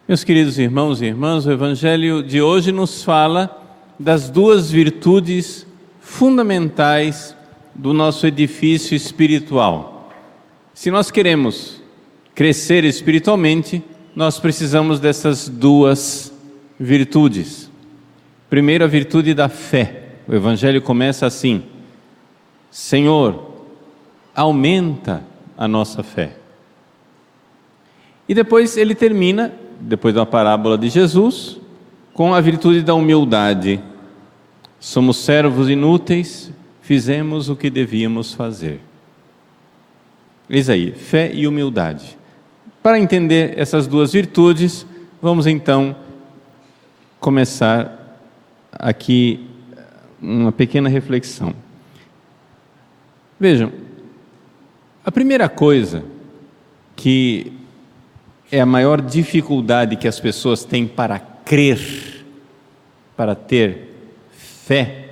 Meus queridos irmãos e irmãs, o Evangelho de hoje nos fala das duas virtudes fundamentais do nosso edifício espiritual. Se nós queremos crescer espiritualmente, nós precisamos dessas duas virtudes. Primeiro, a virtude da fé. O Evangelho começa assim: Senhor, aumenta a nossa fé. E depois ele termina, depois da parábola de Jesus, com a virtude da humildade. Somos servos inúteis, fizemos o que devíamos fazer. Eis aí, fé e humildade. Para entender essas duas virtudes, vamos então começar aqui uma pequena reflexão. Vejam, a primeira coisa que é a maior dificuldade que as pessoas têm para crer, para ter fé,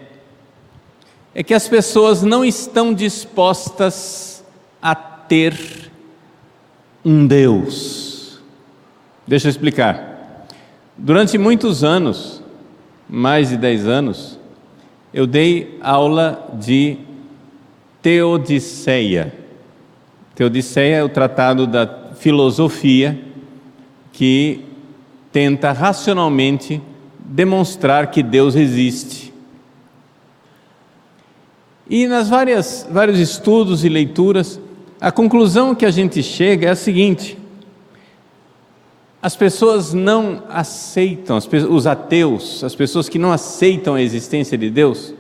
é que as pessoas não estão dispostas a ter um Deus. Deixa eu explicar. Durante muitos anos, mais de 10 anos, eu dei aula de Teodiceia. Teodiceia é o tratado da filosofia que tenta racionalmente demonstrar que Deus existe. E nas vários estudos e leituras, a conclusão que a gente chega é a seguinte: as pessoas não aceitam, os ateus, as pessoas que não aceitam a existência de Deus,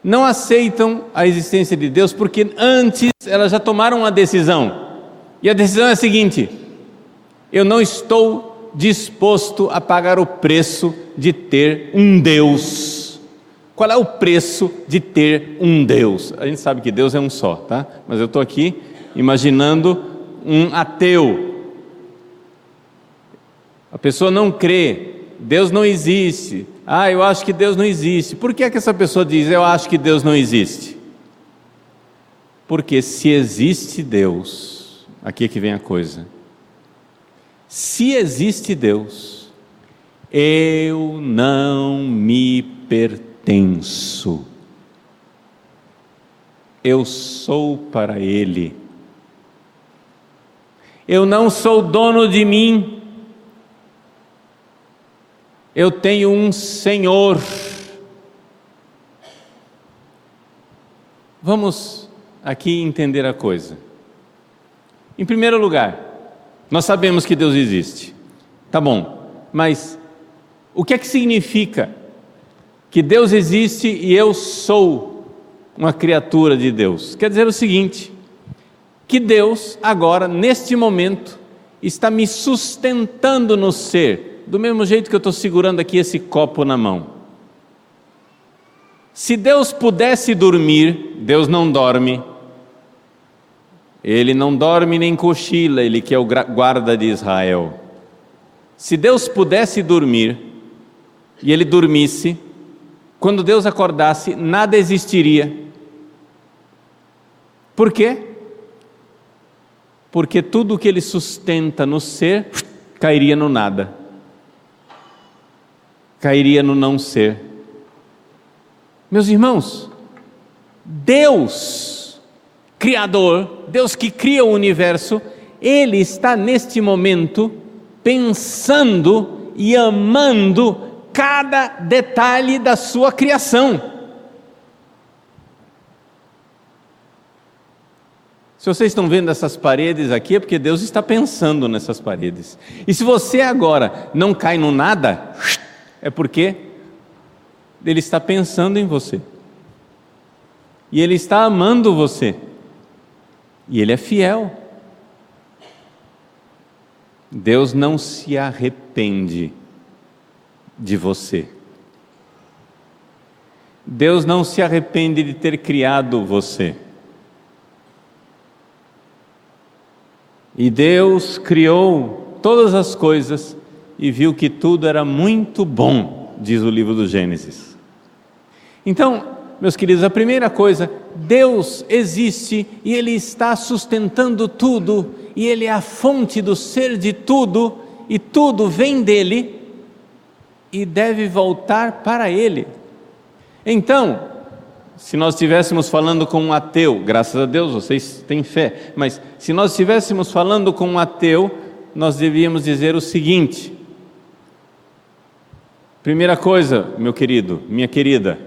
não aceitam a existência de Deus porque antes elas já tomaram uma decisão. E a decisão é a seguinte: eu não estou disposto a pagar o preço de ter um Deus. Qual é o preço de ter um Deus? A gente sabe que Deus é um só, tá? Mas eu estou aqui imaginando um ateu. A pessoa não crê, Deus não existe. Eu acho que Deus não existe. Por que é que essa pessoa diz, eu acho que Deus não existe? Porque se existe Deus, aqui é que vem a coisa. Se existe Deus, eu não me pertenço. Eu sou para Ele. Eu não sou dono de mim. Eu tenho um Senhor. Vamos aqui entender a coisa. Em primeiro lugar, nós sabemos que Deus existe. Tá bom, mas o que é que significa que Deus existe e eu sou uma criatura de Deus? Quer dizer o seguinte: que Deus agora, neste momento, está me sustentando no ser, do mesmo jeito que eu estou segurando aqui esse copo na mão. Se Deus pudesse dormir, Deus não dorme. Ele não dorme nem cochila, Ele que é o guarda de Israel. Se Deus pudesse dormir, e Ele dormisse, quando Deus acordasse, nada existiria. Por quê? Porque tudo que Ele sustenta no ser, cairia no nada. Cairia no não ser. Meus irmãos, Deus Criador, Deus que cria o universo, Ele está neste momento pensando e amando cada detalhe da sua criação. Se vocês estão vendo essas paredes aqui, é porque Deus está pensando nessas paredes. E se você agora não cai no nada, é porque Ele está pensando em você. E Ele está amando você. E Ele é fiel. Deus não se arrepende de você. Deus não se arrepende de ter criado você. E Deus criou todas as coisas e viu que tudo era muito bom, diz o livro do Gênesis. Então, meus queridos, a primeira coisa, Deus existe e Ele está sustentando tudo, e Ele é a fonte do ser de tudo, e tudo vem dele e deve voltar para ele. Então, se nós estivéssemos falando com um ateu, graças a Deus vocês têm fé, mas se nós estivéssemos falando com um ateu, nós devíamos dizer o seguinte: primeira coisa, meu querido, minha querida,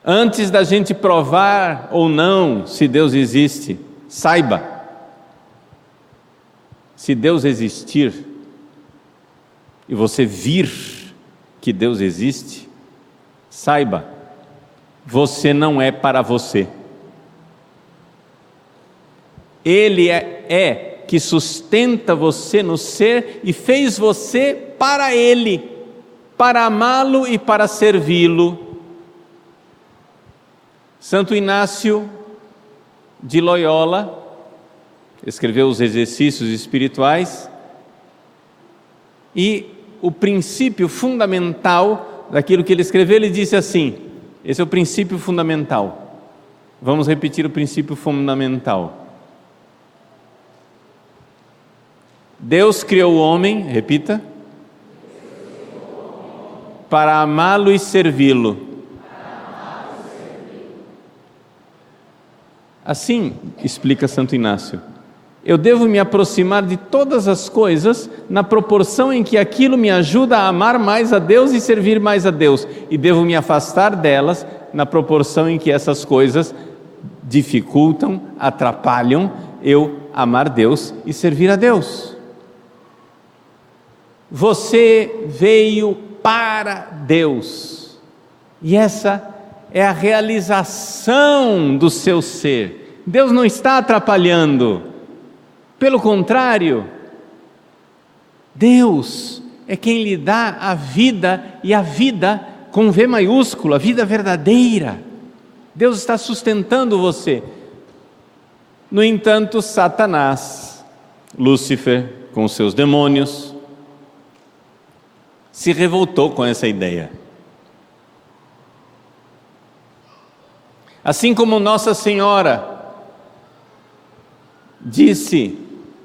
antes da gente provar ou não se Deus existe, saiba, se Deus existir e você vir que Deus existe, saiba, você não é para você. Ele é que sustenta você no ser e fez você para Ele, para amá-lo e para servi-lo. Santo Inácio de Loyola escreveu os exercícios espirituais e o princípio fundamental daquilo que ele escreveu, ele disse assim, esse é o princípio fundamental. Vamos repetir o princípio fundamental. Deus criou o homem, repita, para amá-lo e servi-lo. Assim, explica Santo Inácio, eu devo me aproximar de todas as coisas na proporção em que aquilo me ajuda a amar mais a Deus e servir mais a Deus, e devo me afastar delas na proporção em que essas coisas dificultam, atrapalham eu amar Deus e servir a Deus. Você veio para Deus, e essa é a realização do seu ser. Deus não está atrapalhando, pelo contrário, Deus é quem lhe dá a vida, e a vida com V maiúsculo, a vida verdadeira. Deus está sustentando você. No entanto, Satanás, Lúcifer, com os seus demônios, se revoltou com essa ideia. Assim como Nossa Senhora disse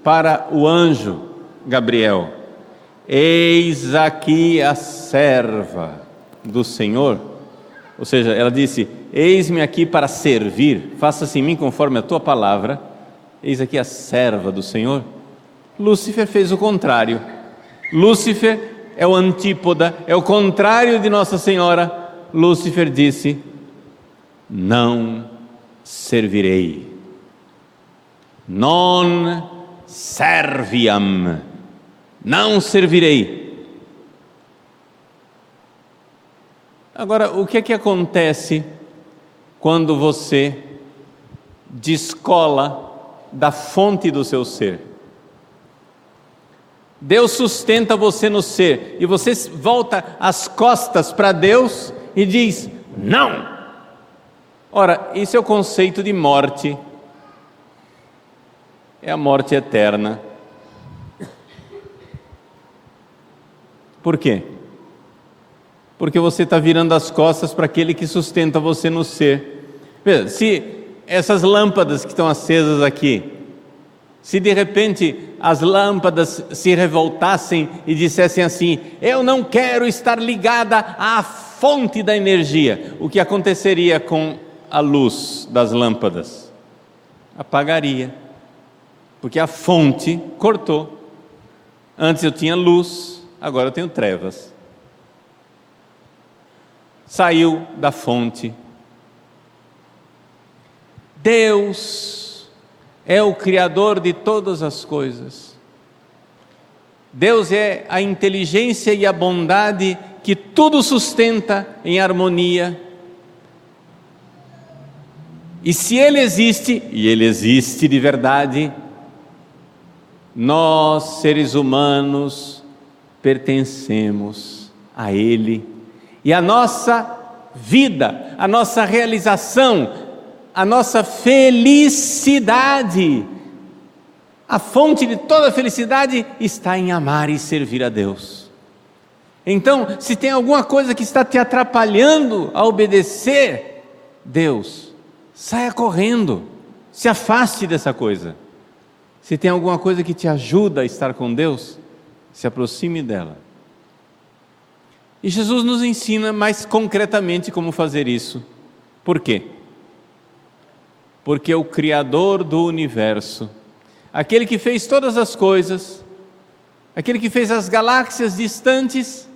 para o anjo Gabriel: eis aqui a serva do Senhor, ou seja, ela disse: eis-me aqui para servir, faça-se em mim conforme a tua palavra, eis aqui a serva do Senhor. Lúcifer fez o contrário. Lúcifer é o antípoda, é o contrário de Nossa Senhora. Lúcifer disse: não servirei, non serviam, não servirei. Agora, o que é que acontece quando você descola da fonte do seu ser? Deus sustenta você no ser, e você volta as costas para Deus e diz: não! Ora, isso é o conceito de morte, é a morte eterna. Por quê? Porque você está virando as costas para aquele que sustenta você no ser. Veja, se essas lâmpadas que estão acesas aqui, se de repente as lâmpadas se revoltassem e dissessem assim: eu não quero estar ligada à fonte da energia, o que aconteceria com a luz das lâmpadas? Apagaria, porque a fonte cortou. Antes eu tinha luz, agora eu tenho trevas. Saiu da fonte. Deus é o Criador de todas as coisas. Deus é a inteligência e a bondade que tudo sustenta em harmonia. E se Ele existe, e Ele existe de verdade, nós, seres humanos, pertencemos a Ele. E a nossa vida, a nossa realização, a nossa felicidade, a fonte de toda a felicidade está em amar e servir a Deus. Então, se tem alguma coisa que está te atrapalhando a obedecer Deus, saia correndo, se afaste dessa coisa. Se tem alguma coisa que te ajuda a estar com Deus, se aproxime dela. E Jesus nos ensina mais concretamente como fazer isso. Por quê? Porque o Criador do universo, aquele que fez todas as coisas, aquele que fez as galáxias distantes,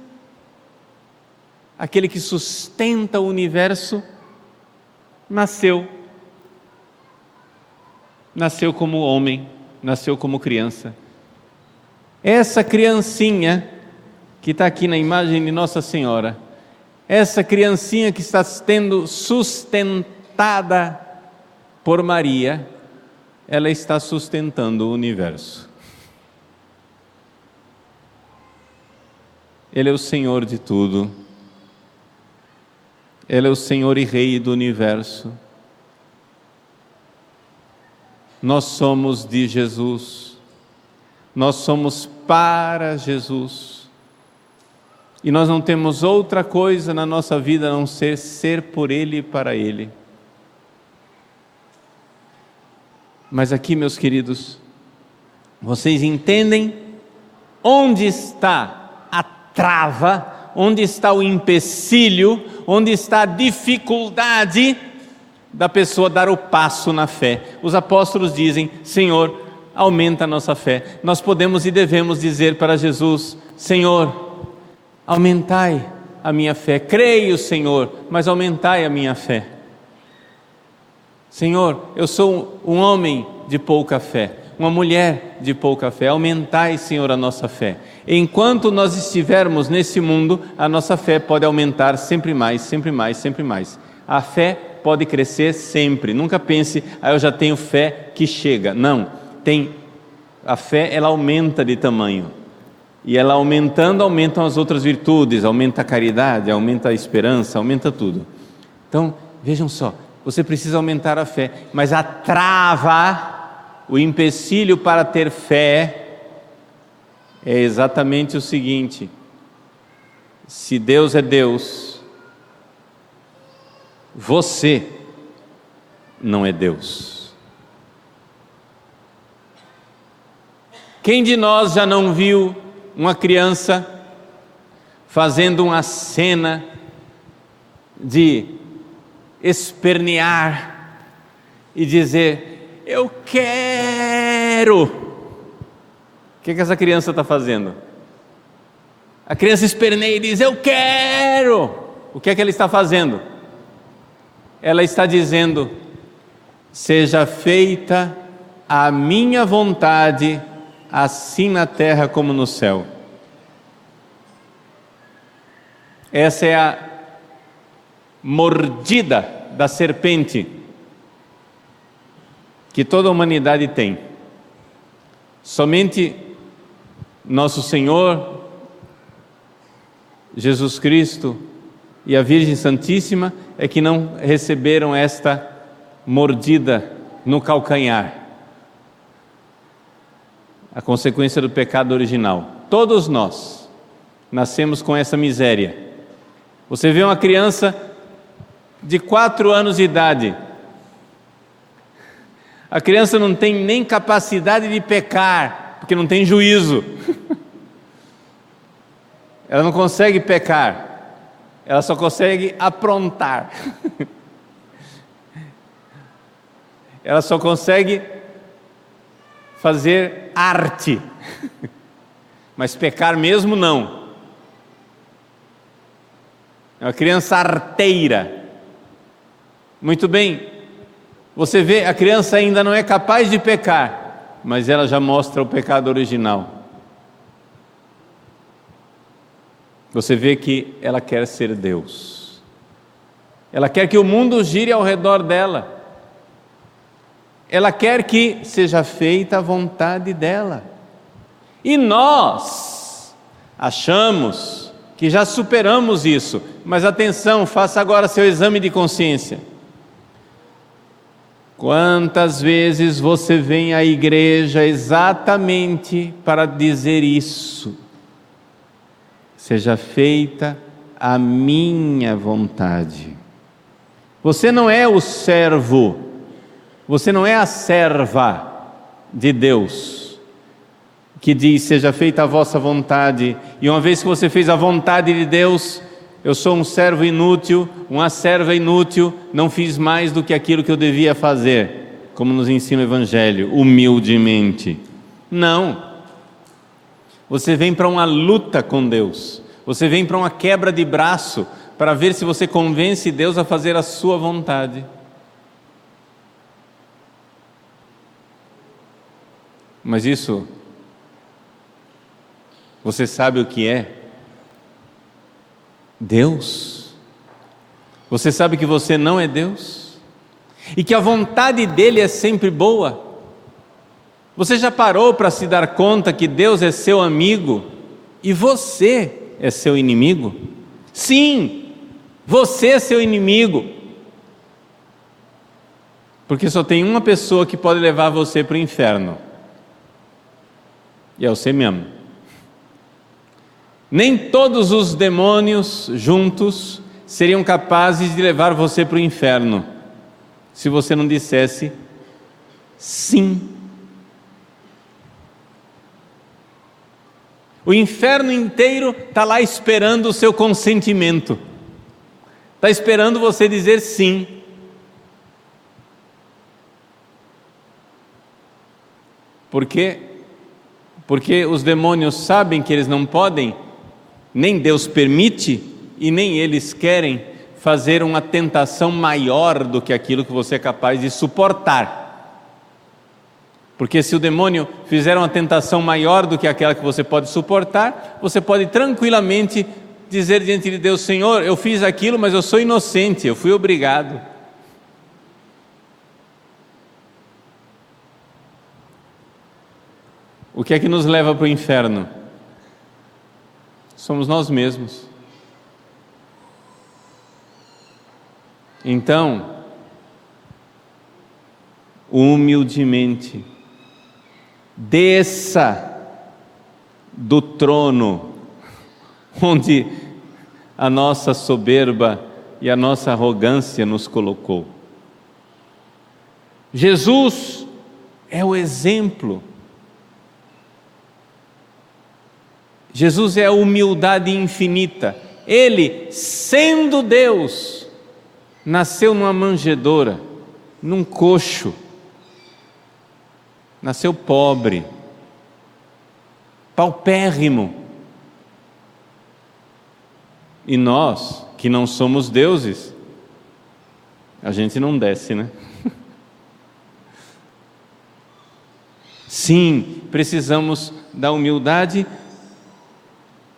aquele que sustenta o universo, nasceu como homem, nasceu como criança. Essa criancinha que está aqui na imagem de Nossa Senhora, essa criancinha que está sendo sustentada por Maria, ela está sustentando o universo. Ele é o Senhor de tudo. Ele é o Senhor e Rei do universo. Nós somos de Jesus. Nós somos para Jesus. E nós não temos outra coisa na nossa vida a não ser por Ele e para Ele. Mas aqui, meus queridos, vocês entendem onde está a trava, onde está o empecilho, onde está a dificuldade da pessoa dar o passo na fé. Os apóstolos dizem: Senhor, aumenta a nossa fé. Nós podemos e devemos dizer para Jesus: Senhor, aumentai a minha fé. Creio, Senhor, mas aumentai a minha fé. Senhor, eu sou um homem de pouca fé, uma mulher de pouca fé. Aumentai, Senhor, a nossa fé. Enquanto nós estivermos nesse mundo, a nossa fé pode aumentar sempre mais, sempre mais, sempre mais. A fé pode crescer sempre. Nunca pense: eu já tenho fé que chega. Não, a fé ela aumenta de tamanho. E ela aumentando, aumentam as outras virtudes, aumenta a caridade, aumenta a esperança, aumenta tudo. Então, vejam só, você precisa aumentar a fé, mas a trava, o empecilho para ter fé, é exatamente o seguinte: se Deus é Deus, você não é Deus. Quem de nós já não viu uma criança fazendo uma cena de espernear e dizer: eu quero? O que essa criança está fazendo? A criança esperneia e diz: eu quero. O que ela está fazendo? Ela está dizendo: seja feita a minha vontade, assim na terra como no céu. Essa é a mordida da serpente que toda a humanidade tem. Somente nosso Senhor Jesus Cristo e a Virgem Santíssima é que não receberam esta mordida no calcanhar, a consequência do pecado original. Todos nós nascemos com essa miséria. Você vê uma criança de 4 anos de idade, a criança não tem nem capacidade de pecar, porque não tem juízo. Ela não consegue pecar, ela só consegue aprontar. Ela só consegue fazer arte, mas pecar mesmo não. É uma criança arteira. Muito bem, você vê, a criança ainda não é capaz de pecar, mas ela já mostra o pecado original. Você vê que ela quer ser Deus. Ela quer que o mundo gire ao redor dela. Ela quer que seja feita a vontade dela. E nós achamos que já superamos isso. Mas atenção, faça agora seu exame de consciência. Quantas vezes você vem à igreja exatamente para dizer isso? Seja feita a minha vontade. Você não é o servo, você não é a serva de Deus, que diz: seja feita a vossa vontade, e uma vez que você fez a vontade de Deus, eu sou um servo inútil, uma serva inútil, não fiz mais do que aquilo que eu devia fazer, como nos ensina o Evangelho, humildemente. Não. Você vem para uma luta com Deus, você vem para uma quebra de braço, para ver se você convence Deus a fazer a sua vontade. Mas isso, você sabe o que é? Deus. Você sabe que você não é Deus? E que a vontade dele é sempre boa? Você já parou para se dar conta que Deus é seu amigo e você é seu inimigo? Sim, você é seu inimigo. Porque só tem uma pessoa que pode levar você para o inferno. E é você mesmo. Nem todos os demônios juntos seriam capazes de levar você para o inferno, se você não dissesse sim. O inferno inteiro está lá esperando o seu consentimento, está esperando você dizer sim. Por quê? Porque os demônios sabem que eles não podem, nem Deus permite e nem eles querem fazer uma tentação maior do que aquilo que você é capaz de suportar. Porque se o demônio fizer uma tentação maior do que aquela que você pode suportar, você pode tranquilamente dizer diante de Deus: Senhor, eu fiz aquilo, mas eu sou inocente, eu fui obrigado. O que é que nos leva para o inferno? Somos nós mesmos. Então, humildemente, desça do trono onde a nossa soberba e a nossa arrogância nos colocou. Jesus é o exemplo. Jesus é a humildade infinita. Ele, sendo Deus, nasceu numa manjedoura, num coxo. Nasceu pobre, paupérrimo. E nós, que não somos deuses, a gente não desce, né? Sim, precisamos da humildade.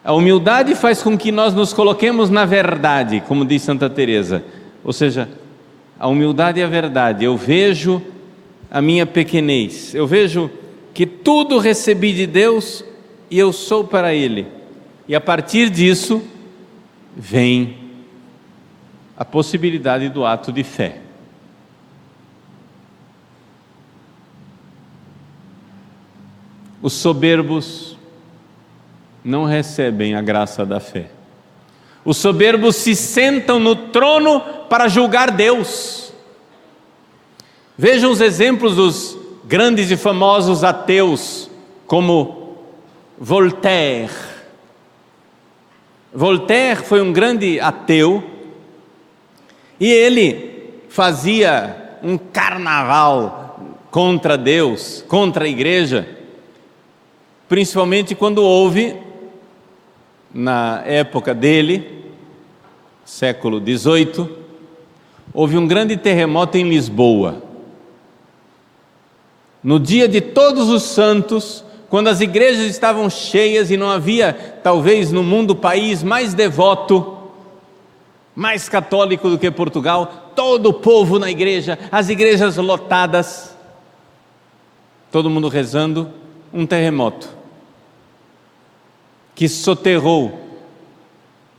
A humildade faz com que nós nos coloquemos na verdade, como diz Santa Teresa. Ou seja, a humildade é a verdade. Eu vejo a minha pequenez, eu vejo que tudo recebi de Deus e eu sou para Ele. E a partir disso, vem a possibilidade do ato de fé. Os soberbos não recebem a graça da fé. Os soberbos se sentam no trono para julgar Deus. Vejam os exemplos dos grandes e famosos ateus, como Voltaire. Voltaire foi um grande ateu e ele fazia um carnaval contra Deus, contra a igreja, principalmente quando houve, na época dele, século XVIII, houve um grande terremoto em Lisboa. No dia de Todos os Santos, quando as igrejas estavam cheias e não havia, talvez no mundo, país mais devoto, mais católico do que Portugal, todo o povo na igreja, as igrejas lotadas, todo mundo rezando, um terremoto que soterrou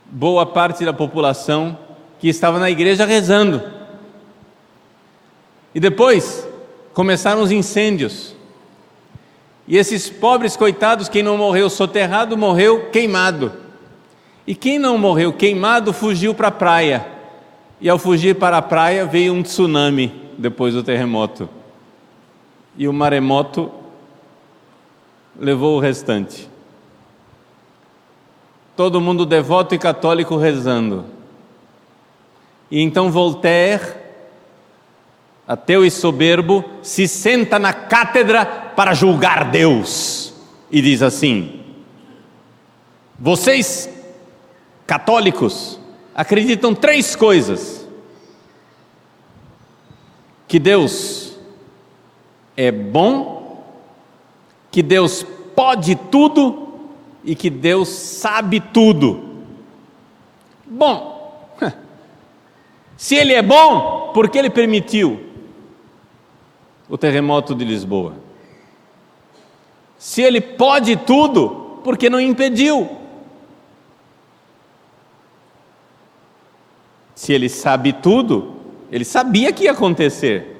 boa parte da população que estava na igreja rezando. E depois começaram os incêndios. E esses pobres coitados, quem não morreu soterrado, morreu queimado. E quem não morreu queimado, fugiu para a praia. E ao fugir para a praia, veio um tsunami depois do terremoto. E o maremoto levou o restante. Todo mundo devoto e católico rezando. E então Voltaire, ateu e soberbo, se senta na cátedra para julgar Deus e diz assim: vocês, católicos, acreditam 3 coisas: que Deus é bom, que Deus pode tudo e que Deus sabe tudo. Bom, se Ele é bom, por que Ele permitiu o terremoto de Lisboa? Se Ele pode tudo, por que não impediu? Se Ele sabe tudo, Ele sabia que ia acontecer.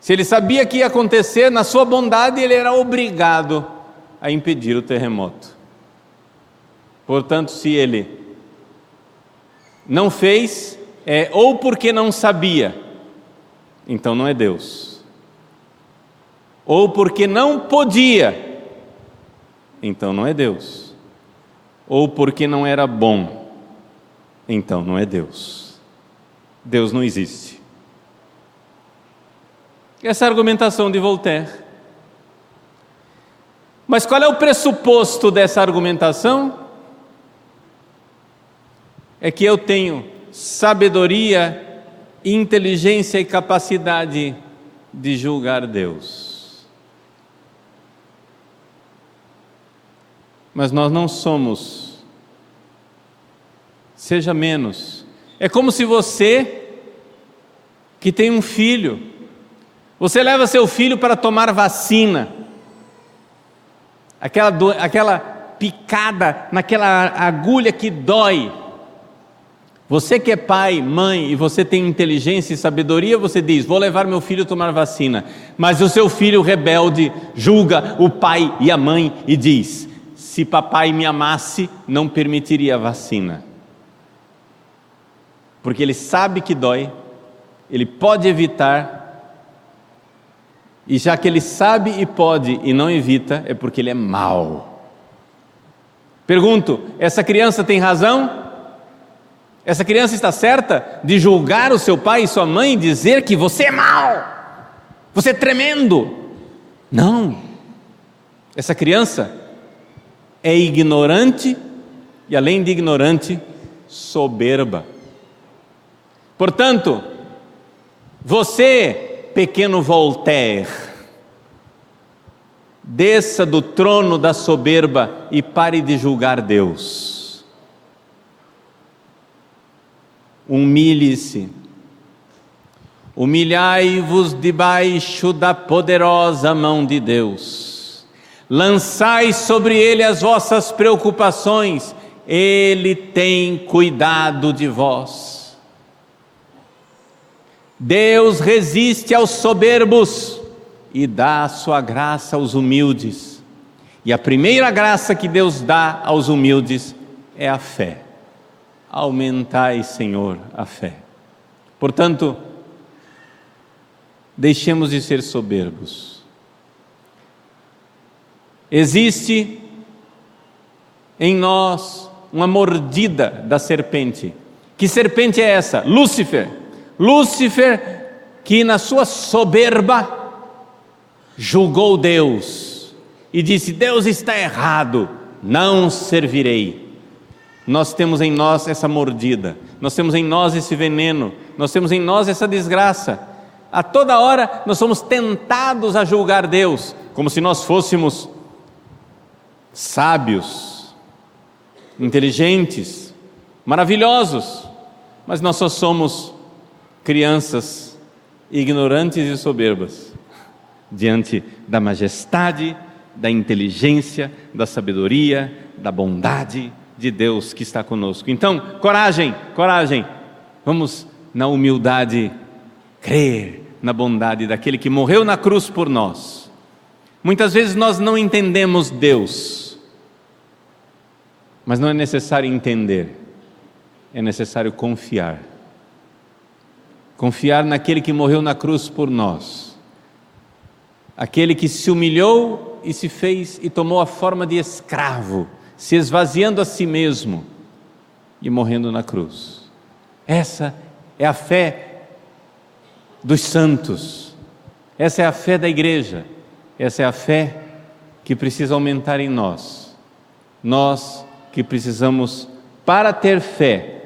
Se Ele sabia que ia acontecer, na sua bondade Ele era obrigado a impedir o terremoto. Portanto, se Ele não fez, é ou porque não sabia, então não é Deus, ou porque não podia, então não é Deus, ou porque não era bom, então não é Deus. Deus não existe. Essa é a argumentação de Voltaire. Mas qual é o pressuposto dessa argumentação? É que eu tenho sabedoria, inteligência e capacidade de julgar Deus. Mas nós não somos. Seja menos. É como se você, que tem um filho, você leva seu filho para tomar vacina, aquela picada naquela agulha que dói. Você que é pai, mãe, e você tem inteligência e sabedoria, você diz: vou levar meu filho a tomar vacina. Mas o seu filho rebelde julga o pai e a mãe e diz: se papai me amasse, não permitiria a vacina. Porque ele sabe que dói, ele pode evitar, e já que ele sabe e pode e não evita, é porque ele é mau. Pergunto: essa criança tem razão? Essa criança está certa de julgar o seu pai e sua mãe e dizer que você é mau, você é tremendo? Não. Essa criança é ignorante e, além de ignorante, soberba. Portanto, você, pequeno Voltaire, desça do trono da soberba e pare de julgar Deus. Humilhe-se, humilhai-vos debaixo da poderosa mão de Deus, lançai sobre Ele as vossas preocupações, Ele tem cuidado de vós. Deus resiste aos soberbos e dá a sua graça aos humildes, e a primeira graça que Deus dá aos humildes é a fé. Aumentai, Senhor, a fé. Portanto, deixemos de ser soberbos. Existe em nós uma mordida da serpente. Que serpente é essa? Lúcifer. Lúcifer, que na sua soberba julgou Deus e disse: Deus está errado, não servirei. Nós temos em nós essa mordida, nós temos em nós esse veneno, nós temos em nós essa desgraça. A toda hora nós somos tentados a julgar Deus, como se nós fôssemos sábios, inteligentes, maravilhosos, mas nós só somos crianças ignorantes e soberbas diante da majestade, da inteligência, da sabedoria, da bondade de Deus que está conosco. Então, coragem, coragem, vamos na humildade crer na bondade daquele que morreu na cruz por nós. Muitas vezes nós não entendemos Deus, mas não é necessário entender, é necessário confiar. Confiar naquele que morreu na cruz por nós, aquele que se humilhou e se fez e tomou a forma de escravo, se esvaziando a si mesmo e morrendo na cruz. Essa é a fé dos santos, essa é a fé da igreja, essa é a fé que precisa aumentar em nós. Nós que precisamos, para ter fé,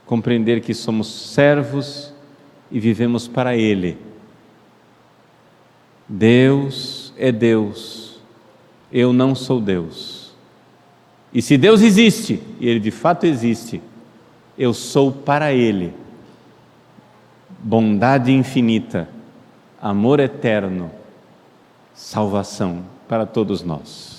compreender que somos servos e vivemos para Ele. Deus é Deus, eu não sou Deus. E se Deus existe, e Ele de fato existe, eu sou para Ele. Bondade infinita, amor eterno, salvação para todos nós.